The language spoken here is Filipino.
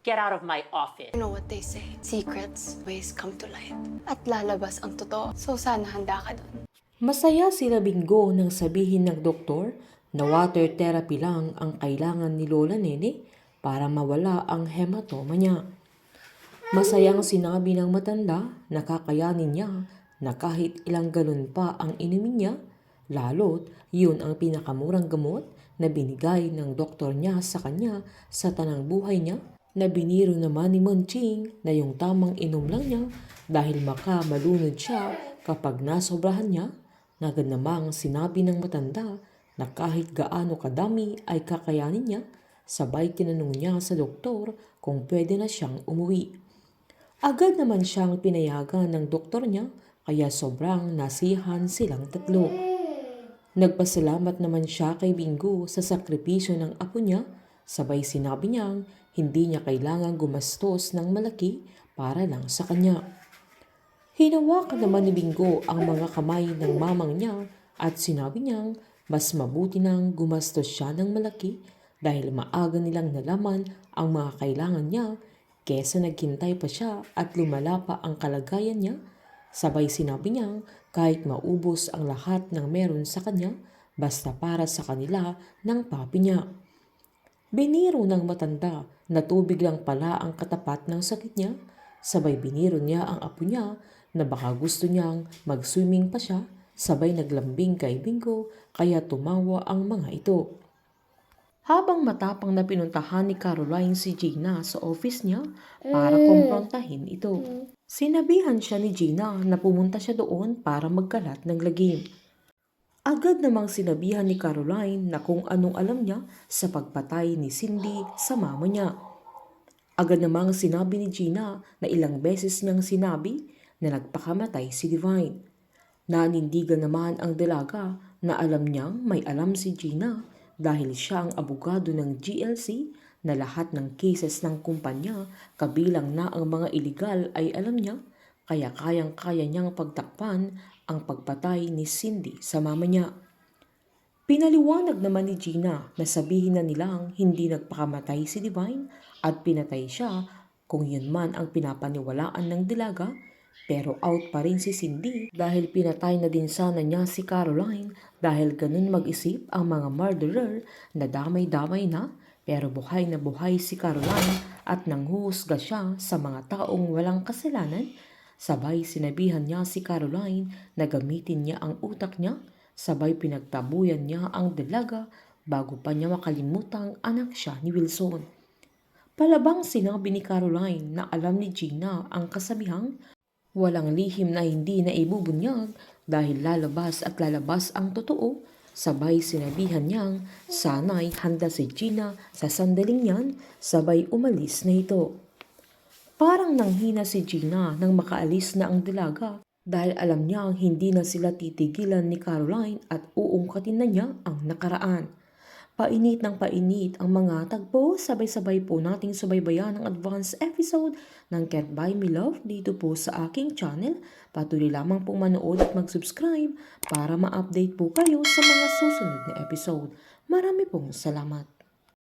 Get out of my office. You know what they say, secrets always come to light. At lalabas ang totoo, so sana handa ka dun. Masaya sila Bingo nang sabihin ng doktor na water therapy lang ang kailangan ni Lola Nene para mawala ang hematoma niya. Masayang sinabi ng matanda na kakayanin niya na kahit ilang galon pa ang inumin niya, lalo't yun ang pinakamurang gamot na binigay ng doktor niya sa kanya sa tanang buhay niya, na biniro naman ni Monching na yung tamang inom lang niya dahil malunod siya kapag nasobrahan niya. Agad namang sinabi ng matanda na kahit gaano kadami ay kakayanin niya, sabay tinanong niya sa doktor kung pwede na siyang umuwi. Agad naman siyang pinayagan ng doktor niya, kaya sobrang nasiyahan silang tatlo. Nagpasalamat naman siya kay Bingo sa sakripisyo ng apo niya, sabay sinabi niyang hindi niya kailangang gumastos ng malaki para lang sa kanya. Hinawakan naman ni Bingo ang mga kamay ng mamang niya at sinabi niyang mas mabuti nang gumastos siya ng malaki dahil maaga nilang nalaman ang mga kailangan niya kesa naghintay pa siya at lumala pa ang kalagayan niya. Sabay sinabi niyang kahit maubos ang lahat ng meron sa kanya basta para sa kanila ng papi niya. Biniro ng matanda na tubig lang pala ang katapat ng sakit niya, sabay biniro niya ang apo niya na baka gusto niyang mag-swimming pa siya, sabay naglambing kay Bingo kaya tumawa ang mga ito. Habang matapang na pinuntahan ni Caroline si Gina sa office niya para kumprontahin ito. Sinabihan siya ni Gina na pumunta siya doon para magkalat ng lagim. Agad namang sinabihan ni Caroline na kung anong alam niya sa pagpatay ni Cindy sa mama niya. Agad namang sinabi ni Gina na ilang beses niyang sinabi na nagpakamatay si Divine. Nanindigan naman ang dalaga na alam niyang may alam si Gina dahil siya ang abogado ng GLC na lahat ng cases ng kumpanya kabilang na ang mga illegal ay alam niya, kaya kayang-kaya niyang pagtakpan ang pagpatay ni Cindy sa mama niya. Pinaliwanag naman ni Gina na sabihin na nilang hindi nagpakamatay si Divine at pinatay siya kung yun man ang pinapaniwalaan ng dalaga, pero out pa rin si Cindy dahil pinatay na din sana niya si Caroline dahil ganun mag-isip ang mga murderer na damay-damay na, pero buhay na buhay si Caroline at nanghuhusga siya sa mga taong walang kasalanan. Sabay sinabihan niya si Caroline na gamitin niya ang utak niya, sabay pinagtabuyan niya ang dalaga bago pa niya makalimutang anak siya ni Wilson. Palabang sinabi ni Caroline na alam ni Gina ang kasabihang walang lihim na hindi na ibubunyag dahil lalabas at lalabas ang totoo, sabay sinabihan niyang sana'y handa si Gina sa sandaling yan, sabay umalis na ito. Parang nanghina si Gina nang makaalis na ang dalaga dahil alam niyang hindi na sila titigilan ni Caroline at uungkatin na niya ang nakaraan. Painit ng painit ang mga tagpo, sabay-sabay po nating subaybayan ang advance episode ng Can't Buy Me Love dito po sa aking channel. Patuloy lamang pong manood at mag-subscribe para ma-update po kayo sa mga susunod na episode. Marami pong salamat.